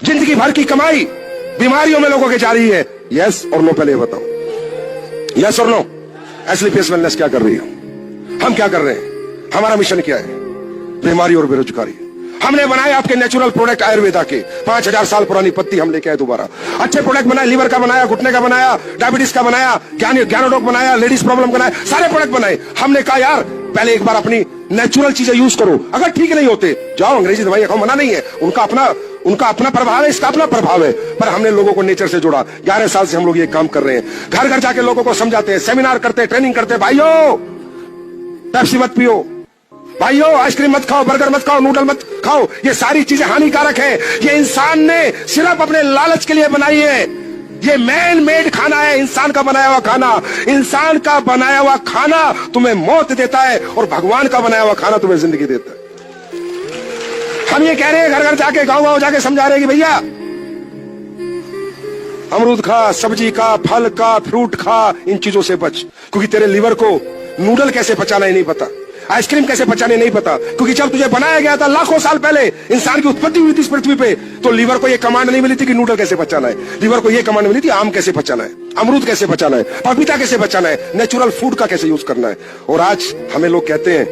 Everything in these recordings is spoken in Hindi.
जिंदगी भर की कमाई बीमारियों में लोगों की जा रही है। यस और नो? पहले बताओ, यस और नो? एसलीपीएस वेलनेस क्या कर रही है? हम क्या कर रहे हैं? हमारा मिशन क्या है? बीमारी और बेरोजगारी। हमने बनाए आपके नेचुरल प्रोडक्ट आयुर्वेदा के, 5000 साल पुरानी पत्ती हम लेके आए दोबारा। अच्छे प्रोडक्ट बनाए, लीवर का बनाया, घुटने का बनाया, डायबिटीज का बनाया, ज्ञानोडोक बनाया, लेडीज प्रॉब्लम बनाया, सारे प्रोडक्ट बनाए। हमने कहा यार पहले एक बार अपनी नेचुरल चीजें यूज करो, अगर ठीक नहीं होते जाओ अंग्रेजी दवाई खाओ, मना नहीं है, उनका अपना प्रभाव है, इसका अपना प्रभाव है। पर हमने लोगों को नेचर से जोड़ा। 11 साल से हम लोग ये काम कर रहे हैं। घर घर जाके लोगों को समझाते हैं, सेमिनार करते हैं, ट्रेनिंग करते हैं। भाइयों पेप्सी मत पियो, भाइयों आइसक्रीम मत खाओ, बर्गर मत खाओ, नूडल मत खाओ, ये सारी चीजें हानिकारक है। ये इंसान ने सिर्फ अपने लालच के लिए बनाई है। ये मैन मेड खाना है, इंसान का बनाया हुआ खाना। इंसान का बनाया हुआ खाना तुम्हें मौत देता है और भगवान का बनाया हुआ खाना तुम्हें जिंदगी देता है। हम ये कह रहे हैं घर घर जाके, गांव गांव जाके समझा रहे हैं कि भैया अमरूद खा, सब्जी खा, फल खा, फ्रूट खा, इन चीजों से बच, क्योंकि तेरे लीवर को नूडल कैसे पचाना है नहीं पता, आइसक्रीम कैसे पचाने नहीं पता। क्योंकि जब तुझे बनाया गया था लाखों साल पहले, इंसान की उत्पत्ति हुई थी इस पृथ्वी पे, तो लीवर को यह कमांड नहीं मिली थी कि नूडल कैसे पचाना है। लीवर को यह कमांड मिली थी आम कैसे पचाना है, अमरूद कैसे पचाना है, पपीता कैसे पचाना है, नेचुरल फूड का कैसे यूज करना है। और आज हमें लोग कहते हैं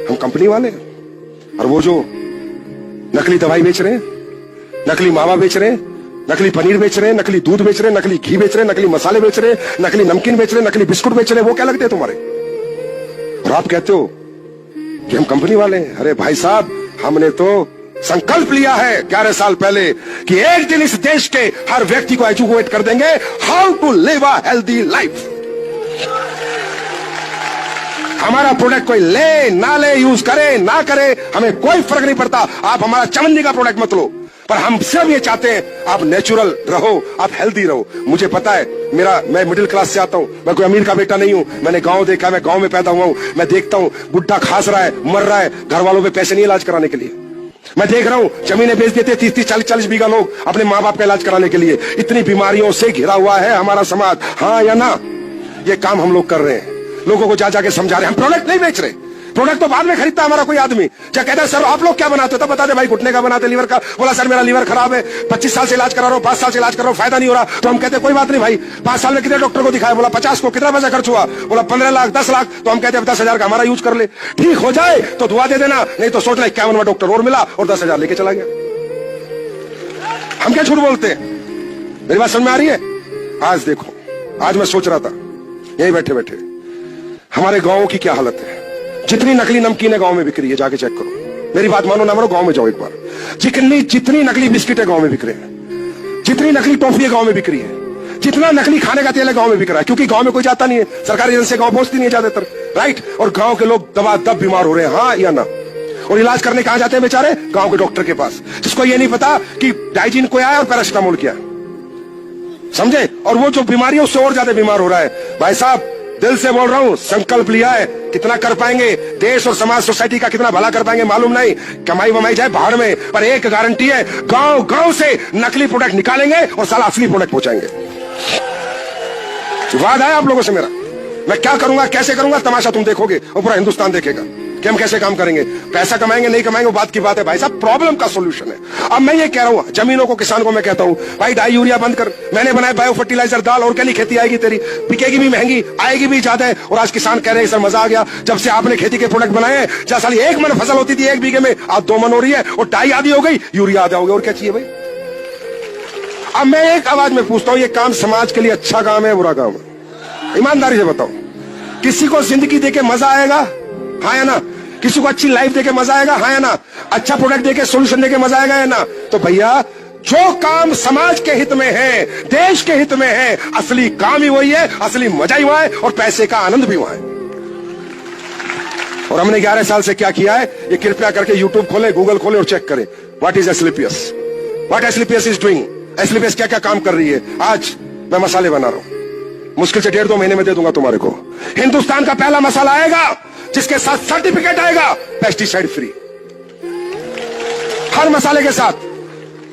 हम कंपनी वाले हैं, और वो जो नकली दवाई बेच रहे हैं, नकली मावा बेच रहे हैं, नकली पनीर बेच रहे हैं, नकली दूध बेच रहे हैं, नकली घी बेच रहे हैं, नकली मसाले बेच रहे हैं, नकली नमकीन बेच रहे हैं, नकली बिस्कुट बेच रहे हैं, वो क्या लगते हैं तुम्हारे? और आप कहते हो कि हम कंपनी वाले हैं। अरे भाई साहब, हमने तो संकल्प लिया है 11 साल पहले कि एक दिन इस देश के हर व्यक्ति को एजुकेट कर देंगे how to live a healthy life. हमारा प्रोडक्ट कोई ले ना ले, यूज करे ना करे, हमें कोई फर्क नहीं पड़ता। आप हमारा चमंदी का प्रोडक्ट मत लो, पर हम सिर्फ ये चाहते हैं आप नेचुरल रहो, आप हेल्दी रहो। मुझे पता है, मैं मिडिल क्लास से आता हूं, मैं कोई अमीर का बेटा नहीं हूं। मैंने गांव देखा, मैं गांव में पैदा हुआ हूं। मैं देखता हूं बुढ़ा खास रहा है, मर रहा है, घर वालों पे पैसे नहीं इलाज कराने के लिए। मैं देख रहा हूं जमीनें बेच देते 30-30, 40-40 बीघा लोग अपने माँ बाप का इलाज कराने के लिए। इतनी बीमारियों से घिरा हुआ है हमारा समाज, हाँ या ना? ये काम हम लोग कर रहे हैं, लोगों को जा जाके समझा रहे हैं। हम प्रोडक्ट नहीं बेच रहे, प्रोडक्ट तो बाद में खरीदता हमारा कोई आदमी। जब कहता है सर आप लोग क्या बनाते हो, तब बता दे भाई घुटने का बनाते, लीवर का। बोला सर मेरा लीवर खराब है, 25 साल से इलाज करा रहा हूं, 5 साल से इलाज कर रहा हूं, फायदा नहीं हो रहा। तो हम कहते हैं कोई बात नहीं भाई, 5 साल में कितने डॉक्टर को दिखाया? बोला 50 को। कितना पैसा खर्च हुआ? बोला 15 लाख 10 लाख। तो हम कहते हैं 10,000 का हमारा यूज कर ले, ठीक हो जाए तो दुआ दे देना, नहीं तो सोच ले 51वां डॉक्टर और मिला और 10,000 लेके चला गया। हम क्या झूठ बोलते हैं? मेरी बात समझ में आ रही है? आज देखो, आज मैं सोच रहा था यही बैठे बैठे हमारे गांव की क्या हालत है। जितनी नकली नमकीन है गांव में बिक रही है, जाके चेक करो। मेरी बात मानो ना मानो, गांव में जाओ एक बार। जितनी नकली बिस्किट है गांव में बिक रहे हैं, जितनी नकली टॉफी है गांव में बिक रही है, जितना नकली खाने का तेल है गांव में बिक रहा है। क्योंकि गांव में कोई जाता नहीं है, सरकारी एजेंसी गांव पहुंचती नहीं है ज्यादातर, राइट? और गांव के लोग दबादब बीमार हो रहे हैं, हाँ या ना? और इलाज करने कहां जाते हैं बेचारे? गांव के डॉक्टर के पास, जिसको ये नहीं पता कि डाइजीन को आया और पैरासिटामोल किया, समझे? और वो जो बीमारी है उससे और ज्यादा बीमार हो रहा है। भाई साहब दिल से बोल रहा हूं, संकल्प लिया है, कितना कर पाएंगे देश और समाज सोसाइटी का कितना भला कर पाएंगे मालूम नहीं, कमाई वमाई जाए बाहर में, पर एक गारंटी है, गांव गांव से नकली प्रोडक्ट निकालेंगे और साला असली प्रोडक्ट पहुंचाएंगे। वादा है आप लोगों से मेरा। मैं क्या करूंगा, कैसे करूंगा, तमाशा तुम देखोगे और पूरा हिंदुस्तान देखेगा कि हम कैसे काम करेंगे। पैसा कमाएंगे नहीं कमाएंगे वो बात की बात है भाई साहब, प्रॉब्लम का सोल्यूशन है। अब मैं ये कह रहा हूं जमीनों को, किसान को मैं कहता हूं भाई डाई यूरिया बंद कर। मैंने बनाया बायो फर्टिलाइजर, दाल ऑर्गेनिक खेती आएगी तेरी, बिकेगी भी महंगी, आएगी भी ज्यादा है। और आज किसान कह रहे हैं सर मजा आ गया जब से आपने खेती के प्रोडक्ट बनाए हैं। जहां साली 1 मन फसल होती थी 1 बीघे में, आज 2 मन हो रही है, और डाई आधी हो गई, यूरिया आधा हो गया, और क्या चाहिए भाई? अब मैं एक आवाज में पूछता हूं, ये काम समाज के लिए अच्छा काम है बुरा काम है? ईमानदारी से बताओ। किसी को जिंदगी देके मजा आएगा, हाँ या ना? किसी को अच्छी लाइफ देके मजा आएगा, हाँ या ना? अच्छा प्रोडक्ट देके, सोल्यूशन देके मजा आएगा या ना? तो भैया जो काम समाज के हित में है, देश के हित में है, असली काम ही वही है, असली मजा ही वहां है, और पैसे का आनंद भी वहां है। और हमने 11 साल से क्या किया है, ये कृपया करके यूट्यूब खोले, गूगल खोले और चेक करें what is SLPS, what SLPS is doing. SLPS क्या क्या काम कर रही है। आज मैं मसाले बना रहा हूं, मुश्किल से 1.5-2 महीने में दे दूंगा तुम्हारे को। हिंदुस्तान का पहला मसाला आएगा जिसके साथ सर्टिफिकेट आएगा पेस्टिसाइड फ्री। हर मसाले के साथ,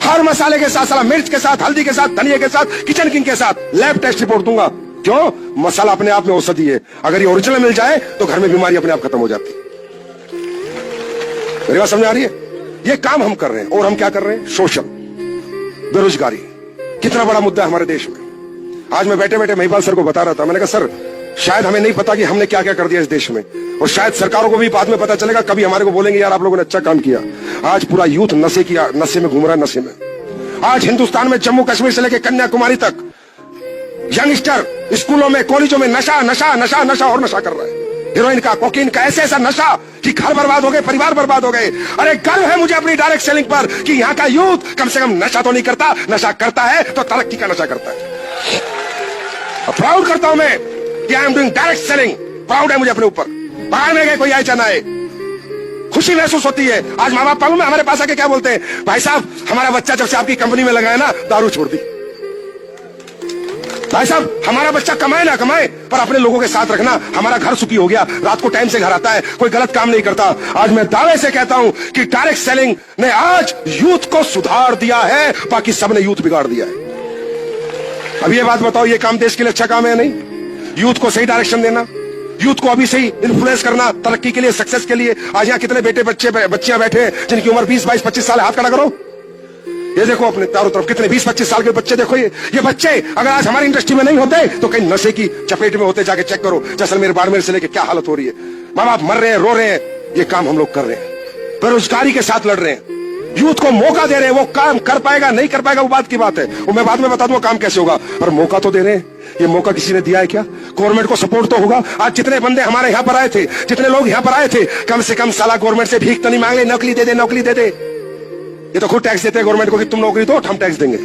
हर मसाले के साथ, साला मिर्च के साथ, हल्दी के साथ, धनिया के साथ, किचन किंग के साथ लैब टेस्ट रिपोर्ट दूंगा। क्यों? मसाला अपने आप में औषधि है, अगर ये ओरिजिनल मिल जाए तो घर में बीमारी अपने आप खत्म हो जाती। मेरी बात समझ आ रही है? ये काम हम कर रहे हैं। और हम क्या कर रहे हैं? सोशल। बेरोजगारी कितना बड़ा मुद्दा है हमारे देश में। आज मैं बैठे बैठे महिपाल सर को बता रहा था, मैंने कहा सर शायद हमें नहीं पता कि हमने क्या क्या कर दिया इस देश में, और शायद सरकारों को भी बाद में पता चलेगा, कभी हमारे को बोलेंगे यार आप लोगों ने अच्छा काम किया। आज पूरा यूथ नशे में घूम रहा है, नशे में। आज हिंदुस्तान में जम्मू कश्मीर से लेकर कन्याकुमारी तक यंगस्टर स्कूलों में कॉलेजों में नशा नशा नशा नशा और नशा कर रहा है। हीरोइन का, कोकीन का, ऐसे ऐसा नशा कि घर बर्बाद हो गए, परिवार बर्बाद हो गए। अरे गर्व है मुझे अपनी डायरेक्ट सेलिंग पर कि यहाँ का यूथ कम से कम नशा तो नहीं करता, नशा करता है तो तरक्की का नशा करता है। प्राउड करता हूं मैं कि I am doing direct selling. Proud है मुझे अपने ऊपर। बाहर में गए कोई आए चाहे ना आए, खुशी महसूस होती है। आज माँ बाप मालूम है हमारे पास आके क्या बोलते हैं, भाई साहब हमारा बच्चा जब से आपकी कंपनी में लगा है ना दारू छोड़ दी। भाई साहब हमारा बच्चा कमाए ना कमाए पर अपने लोगों के साथ रखना, हमारा घर सुखी हो गया, रात को टाइम से घर आता है, कोई गलत काम नहीं करता। आज मैं दावे से कहता हूं कि डायरेक्ट सेलिंग ने आज यूथ को सुधार दिया है, बाकी सबने यूथ बिगाड़ दिया है। अब ये बात बताओ, ये काम देश के लिए अच्छा काम है नहीं? यूथ को सही डायरेक्शन देना, यूथ को अभी से ही इन्फ्लुएंस करना तरक्की के लिए, सक्सेस के लिए। आज यहाँ कितने बेटे बच्चियां बैठे हैं जिनकी उम्र 20, 22, 25 साल है, हाथ खड़ा करो। ये देखो अपने चारों तरफ कितने 20, 25 साल के बच्चे देखो। ये बच्चे अगर आज हमारी इंडस्ट्री में नहीं होते तो कहीं नशे की चपेट में होते। जाके चेक करो जैसलमेर बाड़मेर से लेके क्या हालत हो रही है। माँ बाप मर रहे हैं, रो रहे हैं, ये काम हम लोग कर रहे हैं। बेरोजगारी के साथ लड़ रहे हैं, यूथ को मौका दे रहे हैं। वो काम कर पाएगा नहीं कर पाएगा वो बात की बात है, वो मैं बाद में बता दूंगा काम कैसे होगा, पर मौका तो दे रहे हैं। ये मौका किसी ने दिया है क्या? गवर्नमेंट को सपोर्ट तो होगा। आज जितने बंदे हमारे यहाँ पर आए थे, जितने लोग यहाँ पर आए थे, कम से कम साला गवर्नमेंट से भीख तो नहीं मांग ले, नौकरी दे दे, नौकरी दे दे। ये तो खुद टैक्स देते हैं गवर्नमेंट को कि तुम नौकरी दो हम टैक्स देंगे।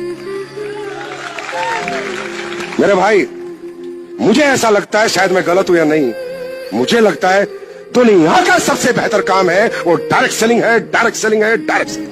मेरे भाई मुझे ऐसा लगता है, शायद मैं गलत हूं या नहीं, मुझे लगता है दुनिया का सबसे बेहतर काम है वो डायरेक्ट सेलिंग है, डायरेक्ट सेलिंग है, डायरेक्ट सेलिंग।